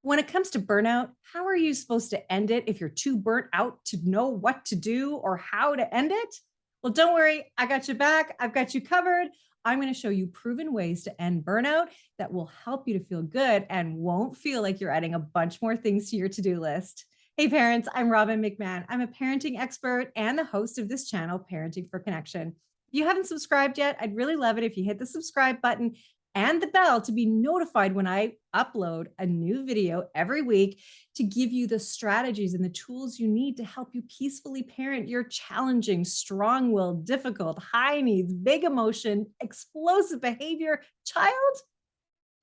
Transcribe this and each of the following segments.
When it comes to burnout, how are you supposed to end it if you're too burnt out to know what to do or how to end it? Well, don't worry, I got your back. I've got you covered. I'm going to show you proven ways to end burnout that will help you to feel good and won't feel like you're adding a bunch more things to your to do list. Hey, parents, I'm Robbin McManne. I'm a parenting expert and the host of this channel, Parenting for Connection. If you haven't subscribed yet, I'd really love it if you hit the subscribe button and the bell to be notified when I upload a new video every week to give you the strategies and the tools you need to help you peacefully parent your challenging, strong willed, difficult, high needs, big emotion, explosive behavior child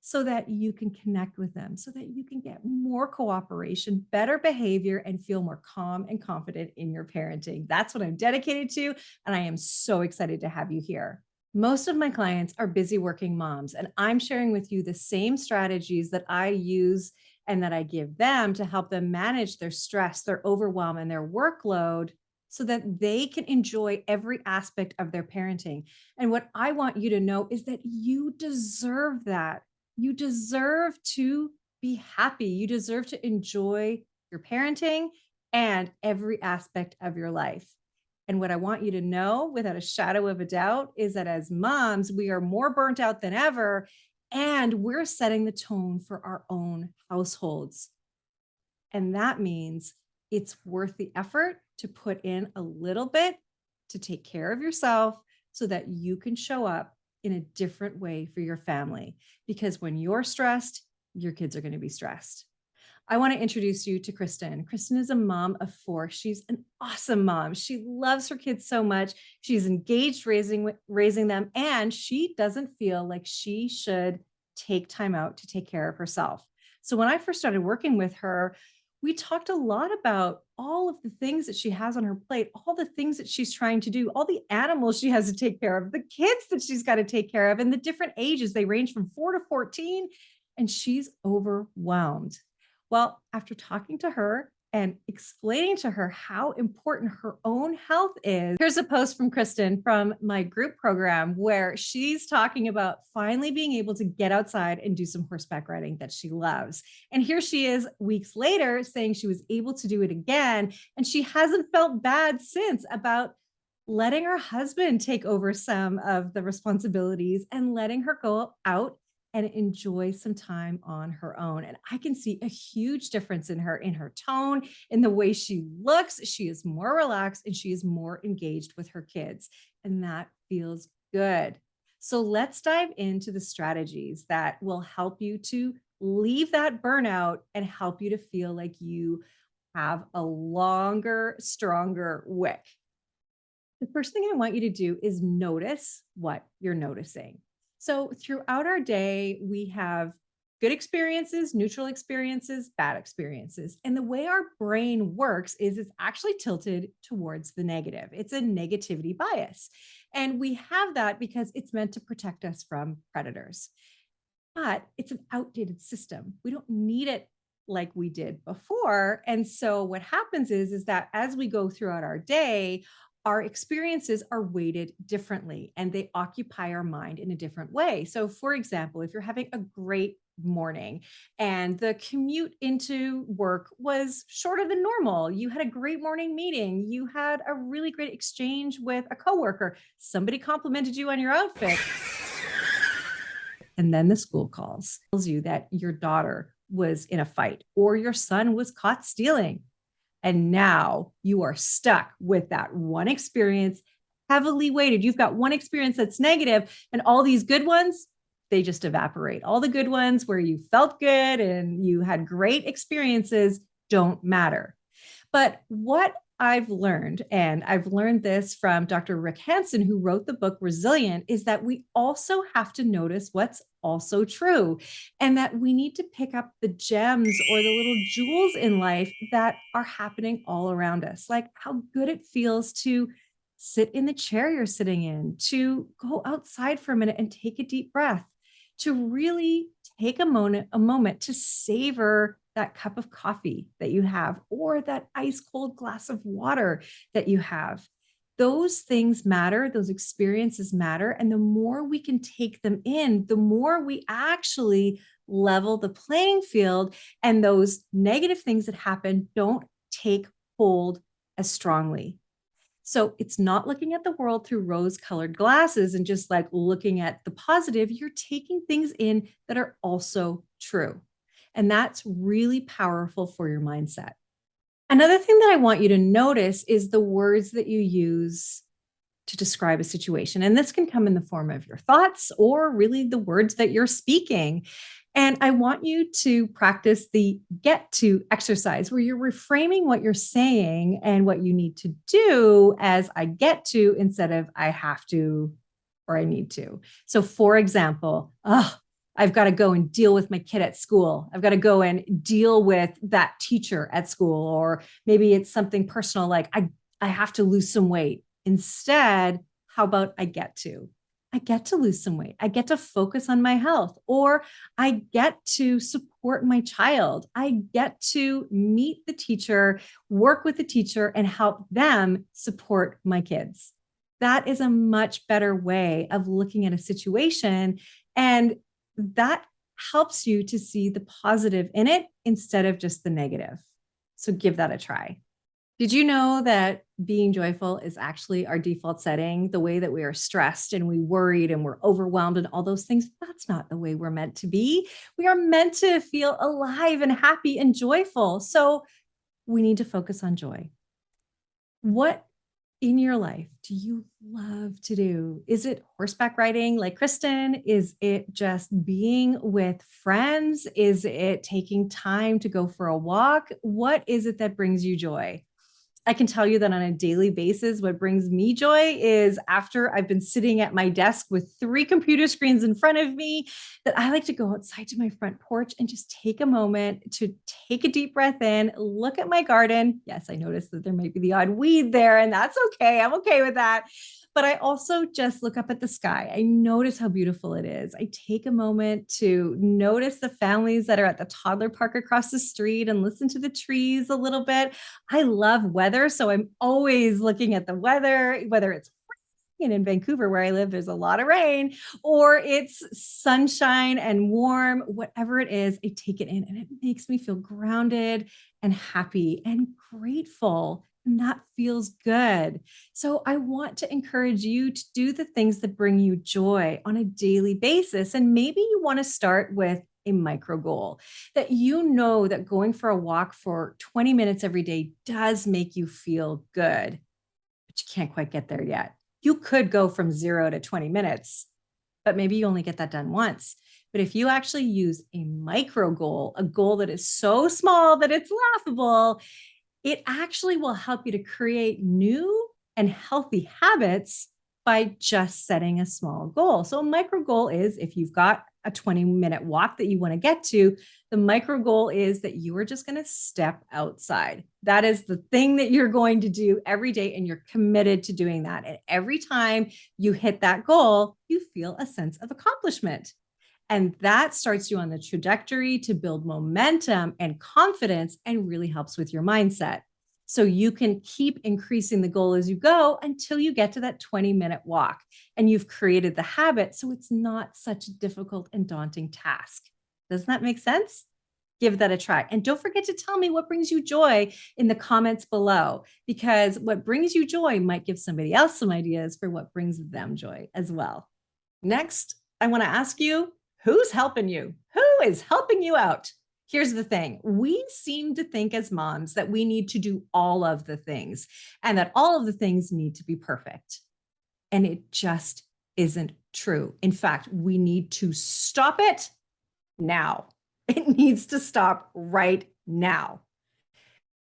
so that you can connect with them, so that you can get more cooperation, better behavior, and feel more calm and confident in your parenting. That's what I'm dedicated to. And I am so excited to have you here. Most of my clients are busy working moms, and I'm sharing with you the same strategies that I use and that I give them to help them manage their stress, their overwhelm, and their workload so that they can enjoy every aspect of their parenting. And what I want you to know is that you deserve that. You deserve to be happy. You deserve to enjoy your parenting and every aspect of your life. And what I want you to know without a shadow of a doubt is that as moms, we are more burnt out than ever, and we're setting the tone for our own households. And that means it's worth the effort to put in a little bit to take care of yourself so that you can show up in a different way for your family. Because when you're stressed, your kids are going to be stressed. I want to introduce you to Kristen. Kristen is a mom of 4. She's an awesome mom. She loves her kids so much. She's engaged raising them, and she doesn't feel like she should take time out to take care of herself. So when I first started working with her, we talked a lot about all of the things that she has on her plate, all the things that she's trying to do, all the animals she has to take care of, the kids that she's got to take care of, and the different ages. They range from 4 to 14, and she's overwhelmed. Well, after talking to her and explaining to her how important her own health is, here's a post from Kristen from my group program where she's talking about finally being able to get outside and do some horseback riding that she loves. And here she is weeks later saying she was able to do it again. And she hasn't felt bad since about letting her husband take over some of the responsibilities and letting her go out and enjoy some time on her own. And I can see a huge difference in her tone, in the way she looks. She is more relaxed and she is more engaged with her kids. And that feels good. So let's dive into the strategies that will help you to leave that burnout and help you to feel like you have a longer, stronger wick. The first thing I want you to do is notice what you're noticing. So throughout our day, we have good experiences, neutral experiences, bad experiences. And the way our brain works is it's actually tilted towards the negative. It's a negativity bias. And we have that because it's meant to protect us from predators. But it's an outdated system. We don't need it like we did before. And so what happens is that as we go throughout our day, our experiences are weighted differently and they occupy our mind in a different way. So, for example, if you're having a great morning and the commute into work was shorter than normal, you had a great morning meeting, you had a really great exchange with a coworker, somebody complimented you on your outfit, and then the school tells you that your daughter was in a fight or your son was caught stealing. And now you are stuck with that one experience, heavily weighted. You've got one experience that's negative, and all these good ones, they just evaporate. All the good ones where you felt good and you had great experiences don't matter. But what I've learned, and I've learned this from Dr. Rick Hansen, who wrote the book Resilient, is that we also have to notice what's also true, and that we need to pick up the gems or the little jewels in life that are happening all around us, like how good it feels to sit in the chair you're sitting in, to go outside for a minute and take a deep breath, to really take a moment to savor that cup of coffee that you have or that ice cold glass of water that you have. Those things matter, those experiences matter. And the more we can take them in, the more we actually level the playing field, and those negative things that happen don't take hold as strongly. So it's not looking at the world through rose colored glasses and just like looking at the positive. You're taking things in that are also true. And that's really powerful for your mindset. Another thing that I want you to notice is the words that you use to describe a situation. And this can come in the form of your thoughts or really the words that you're speaking. And I want you to practice the get to exercise where you're reframing what you're saying and what you need to do as I get to instead of I have to or I need to. So, for example, I've got to go and deal with my kid at school. I've got to go and deal with that teacher at school. Or maybe it's something personal like I have to lose some weight. Instead, how about I get to? I get to lose some weight. I get to focus on my health, or I get to support my child. I get to meet the teacher, work with the teacher, and help them support my kids. That is a much better way of looking at a situation. And that helps you to see the positive in it instead of just the negative. So give that a try. Did you know that being joyful is actually our default setting? The way that we are stressed and we worried and we're overwhelmed and all those things, that's not the way we're meant to be. We are meant to feel alive and happy and joyful. So we need to focus on joy. What in your life do you love to do? Is it horseback riding like Kristen? Is it just being with friends? Is it taking time to go for a walk? What is it that brings you joy? I can tell you that on a daily basis, what brings me joy is after I've been sitting at my desk with 3 computer screens in front of me, that I like to go outside to my front porch and just take a moment to take a deep breath in, look at my garden. Yes, I noticed that there might be the odd weed there, and that's okay. I'm okay with that. But I also just look up at the sky. I notice how beautiful it is. I take a moment to notice the families that are at the toddler park across the street and listen to the trees a little bit. I love weather, so I'm always looking at the weather, whether it's and in Vancouver, where I live, there's a lot of rain, or it's sunshine and warm, whatever it is, I take it in and it makes me feel grounded and happy and grateful. And that feels good. So I want to encourage you to do the things that bring you joy on a daily basis. And maybe you want to start with a micro goal that you know that going for a walk for 20 minutes every day does make you feel good, but you can't quite get there yet. You could go from 0 to 20 minutes, but maybe you only get that done once. But if you actually use a micro goal, a goal that is so small that it's laughable, it actually will help you to create new and healthy habits by just setting a small goal. So a micro goal is if you've got a 20-minute walk that you want to get to, the micro goal is that you are just going to step outside. That is the thing that you're going to do every day, and you're committed to doing that. And every time you hit that goal, you feel a sense of accomplishment. And that starts you on the trajectory to build momentum and confidence and really helps with your mindset. So you can keep increasing the goal as you go until you get to that 20-minute walk and you've created the habit. So it's not such a difficult and daunting task. Doesn't that make sense? Give that a try. And don't forget to tell me what brings you joy in the comments below, because what brings you joy might give somebody else some ideas for what brings them joy as well. Next, I want to ask you, who's helping you? Who is helping you out? Here's the thing. We seem to think as moms that we need to do all of the things and that all of the things need to be perfect. And it just isn't true. In fact, we need to stop it now. It needs to stop right now.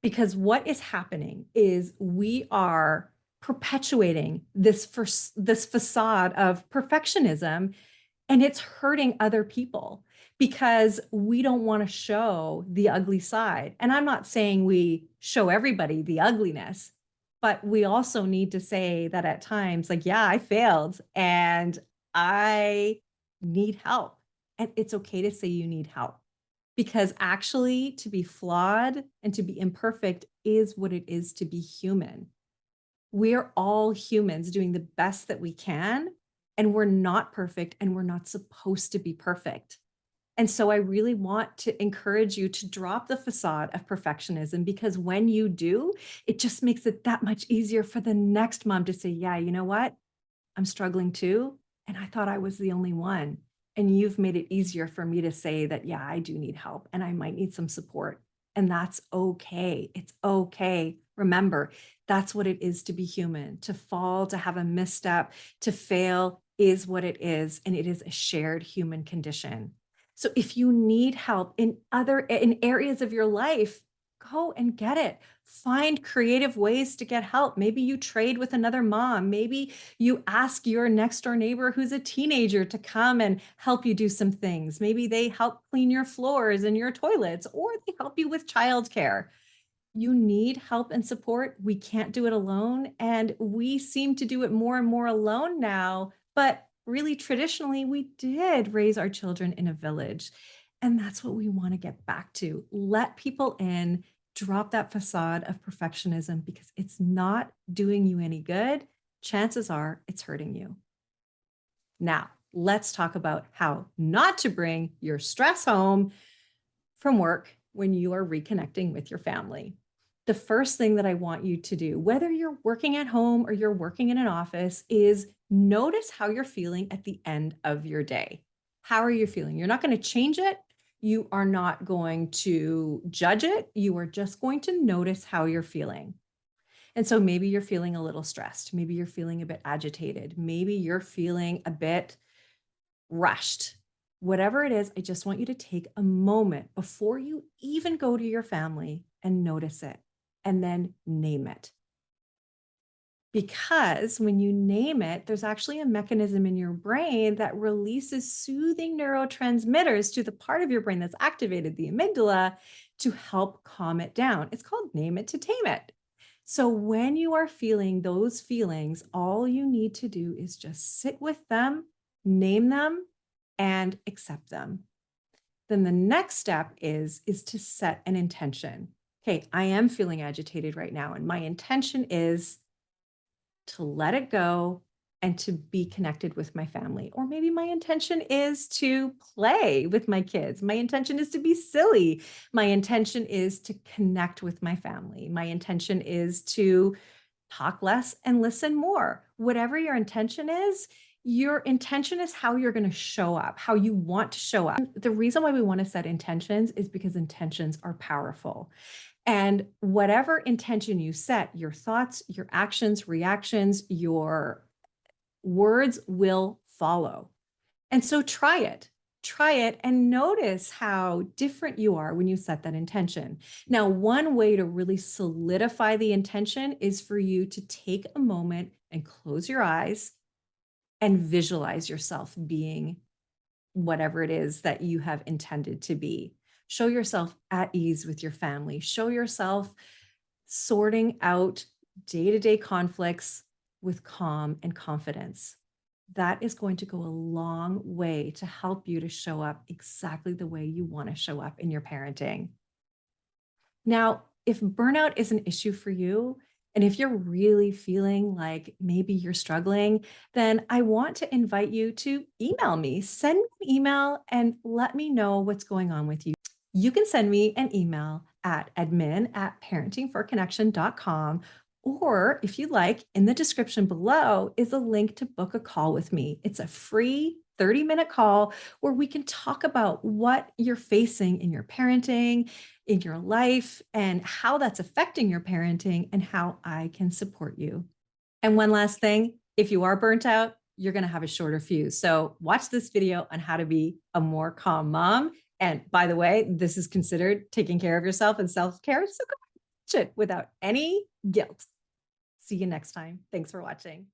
Because what is happening is we are perpetuating this facade of perfectionism, and it's hurting other people because we don't want to show the ugly side. And I'm not saying we show everybody the ugliness, but we also need to say that at times, like, yeah, I failed and I need help. And it's okay to say you need help, because actually to be flawed and to be imperfect is what it is to be human. We're all humans doing the best that we can, and we're not perfect and we're not supposed to be perfect. And so I really want to encourage you to drop the facade of perfectionism, because when you do, it just makes it that much easier for the next mom to say, yeah, you know what? I'm struggling too. And I thought I was the only one. And you've made it easier for me to say that, yeah, I do need help and I might need some support. And that's okay. It's okay. Remember, that's what it is to be human. To fall, to have a misstep, to fail is what it is. And it is a shared human condition. So if you need help in areas of your life, go and get it. Find creative ways to get help. Maybe you trade with another mom. Maybe you ask your next door neighbor who's a teenager to come and help you do some things. Maybe they help clean your floors and your toilets, or they help you with childcare. You need help and support. We can't do it alone. And we seem to do it more and more alone now. But really, traditionally, we did raise our children in a village. And that's what we want to get back to. Let people in, drop that facade of perfectionism, because it's not doing you any good. Chances are it's hurting you. Now, let's talk about how not to bring your stress home from work when you are reconnecting with your family. The first thing that I want you to do, whether you're working at home or you're working in an office, is notice how you're feeling at the end of your day. How are you feeling? You're not going to change it. You are not going to judge it. You are just going to notice how you're feeling. And so maybe you're feeling a little stressed. Maybe you're feeling a bit agitated. Maybe you're feeling a bit rushed. Whatever it is, I just want you to take a moment before you even go to your family and notice it, and then name it. Because when you name it, there's actually a mechanism in your brain that releases soothing neurotransmitters to the part of your brain that's activated, the amygdala, to help calm it down. It's called name it to tame it. So when you are feeling those feelings, all you need to do is just sit with them, name them, and accept them. Then the next step is to set an intention. Okay, I am feeling agitated right now, and my intention is to let it go and to be connected with my family. Or maybe my intention is to play with my kids. My intention is to be silly. My intention is to connect with my family. My intention is to talk less and listen more. Whatever your intention is how you're going to show up, how you want to show up. The reason why we want to set intentions is because intentions are powerful. And whatever intention you set, your thoughts, your actions, reactions, your words will follow. And so try it. Try it and notice how different you are when you set that intention. Now, one way to really solidify the intention is for you to take a moment and close your eyes and visualize yourself being whatever it is that you have intended to be. Show yourself at ease with your family. Show yourself sorting out day-to-day conflicts with calm and confidence. That is going to go a long way to help you to show up exactly the way you want to show up in your parenting. Now, if burnout is an issue for you, and if you're really feeling like maybe you're struggling, then I want to invite you to email me. Send me an email and let me know what's going on with you. You can send me an email at admin@parentingforconnection.com. Or if you like, in the description below is a link to book a call with me. It's a free 30-minute call where we can talk about what you're facing in your parenting, in your life, and how that's affecting your parenting and how I can support you. And one last thing, if you are burnt out, you're going to have a shorter fuse. So watch this video on how to be a more calm mom. And by the way, this is considered taking care of yourself and self-care. So go watch it without any guilt. See you next time. Thanks for watching.